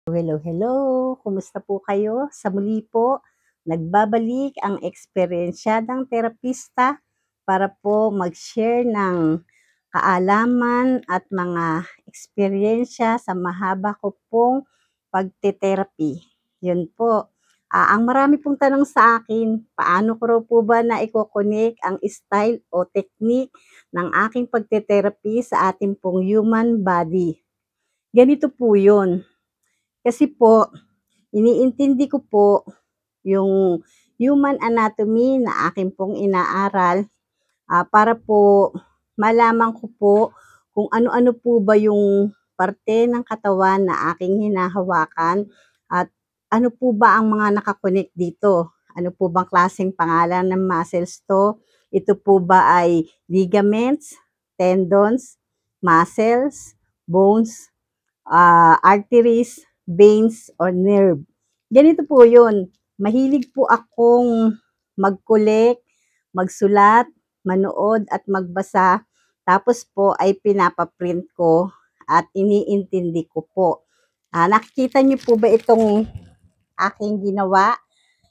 Hello, hello. Kumusta po kayo? Sa muli po, nagbabalik ang eksperyensya ng terapista para po mag-share ng kaalaman at mga eksperyensya sa mahaba ko pong pagte-therapy. Yun po. Ang marami pong tanong sa akin, paano ko raw po ba na i-connect ang style o technique ng aking pagte-therapy sa ating pong human body? Ganito po yun. Kasi po, iniintindi ko po yung human anatomy na akin pong inaaral, para po malaman ko po kung ano-ano po ba yung parte ng katawan na aking hinahawakan at ano po ba ang mga nakakonek dito. Ano po bang klaseng pangalan ng muscles to? Ito po ba ay ligaments, tendons, muscles, bones, arteries, veins, or nerve. Ganito po yun. Mahilig po akong mag-collect, magsulat, manood at magbasa. Tapos po ay pinapaprint ko at iniintindi ko po. Nakikita niyo po ba itong aking ginawa?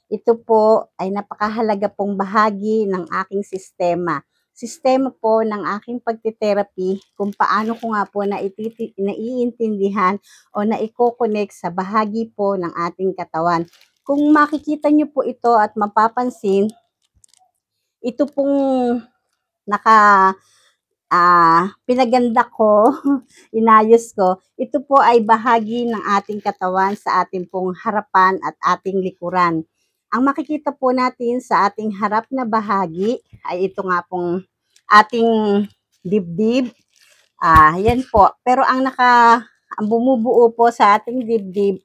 Ito po ay napakahalaga pong bahagi ng aking sistema. Sistema po ng aking pagte-therapy kung paano ko nga po naiintindihan o naiko-connect sa bahagi po ng ating katawan. Kung makikita niyo po ito at mapapansin, ito pong naka pinaganda ko, inayos ko, ito po ay bahagi ng ating katawan sa ating pong harapan at ating likuran. Ang makikita po natin sa ating harap na bahagi ay ito nga pong ating dibdib. Yan po. Pero ang bumubuo po sa ating dibdib,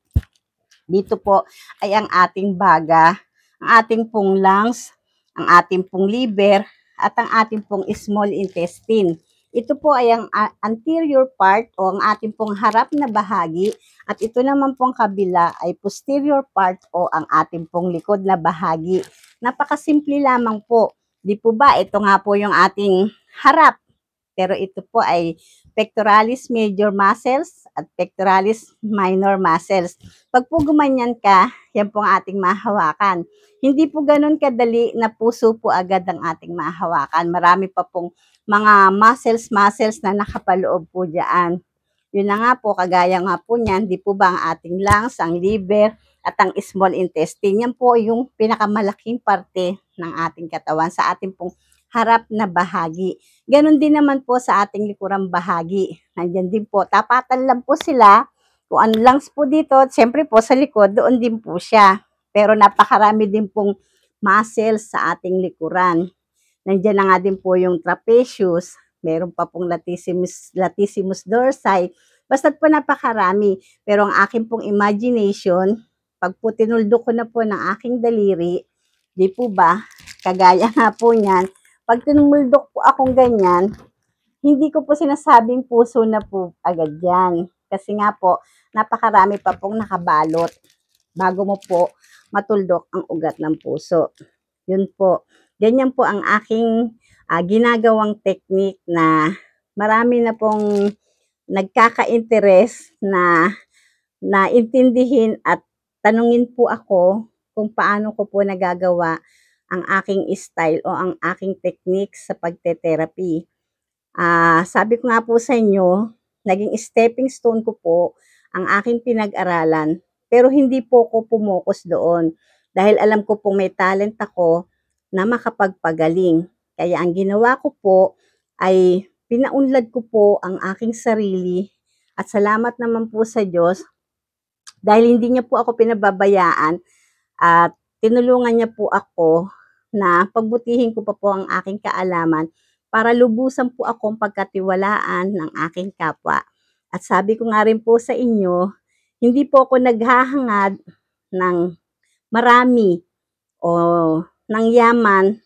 dito po ay ang ating baga, ang ating pong lungs, ang ating pong liver, at ang ating pong small intestine. Ito po ay ang anterior part o ang ating pong harap na bahagi at ito naman pong kabila ay posterior part o ang ating pong likod na bahagi. Napakasimple lamang po. Di po ba? Ito nga po yung ating harap. Pero ito po ay pectoralis major muscles at pectoralis minor muscles. Pag po gumanyan ka, yan po ang ating mahawakan. Hindi po ganun kadali na puso po agad ang ating mahawakan. Marami pa pong mga muscles na nakapaloob po dyan. Yun na nga po, kagaya nga po niyan, di po ba ang ating lungs, ang liver, at ang small intestine. Yan po yung pinakamalaking parte ng ating katawan sa ating pong harap na bahagi. Ganon din naman po sa ating likurang bahagi. Nandyan din po, tapatan lang po sila. Kung ano lungs po dito, siyempre po sa likod, doon din po siya. Pero napakarami din pong muscles sa ating likuran. Nandiyan na nga din po yung trapezius, meron pa pong latissimus dorsi, basta't po napakarami. Pero ang akin pong imagination, pag po tinuldo ko na po ng aking daliri, di po ba, kagaya nga po niyan, pag tinumuldok po akong ganyan, hindi ko po sinasabing puso na po agad yan. Kasi nga po, napakarami pa pong nakabalot bago mo po matuldok ang ugat ng puso. Yun po. Ganyan po ang aking ginagawang technique na marami na pong nagkaka-interes na intindihin at tanungin po ako kung paano ko po nagagawa ang aking style o ang aking technique sa pagte-therapy. Sabi ko nga po sa inyo, naging stepping stone ko po ang aking pinag-aralan, pero hindi po ko pumokus doon dahil alam ko pong may talent ako na makapagpagaling. Kaya ang ginawa ko po ay pinaunlad ko po ang aking sarili at salamat naman po sa Diyos dahil hindi niya po ako pinababayaan at tinulungan niya po ako na pagbutihin ko pa po ang aking kaalaman para lubusan po akong pagkatiwalaan ng aking kapwa. At sabi ko nga rin po sa inyo, hindi po ako naghahangad ng marami o ng yaman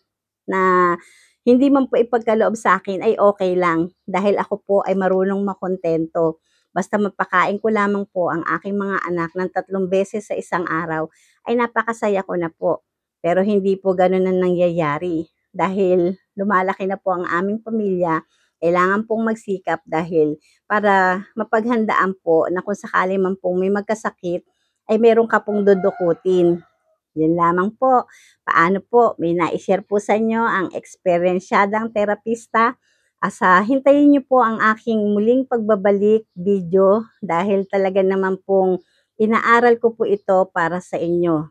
na hindi man po ipagkaloob sa akin ay okay lang dahil ako po ay marunong makontento. Basta mapakain ko lamang po ang aking mga anak ng 3 beses sa isang araw ay napakasaya ko na po. Pero hindi po gano'n ang nangyayari dahil lumalaki na po ang aming pamilya Kailangan pong magsikap dahil para mapaghandaan po na kung sakali man pong may magkasakit, ay meron ka pong dudukutin. Yun lamang po. Paano po? May nai-share po sa inyo ang eksperyensyadang terapista. Hintayin niyo po ang aking muling pagbabalik video dahil talaga naman pong inaaral ko po ito para sa inyo.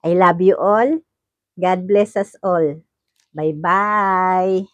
I love you all. God bless us all. Bye-bye.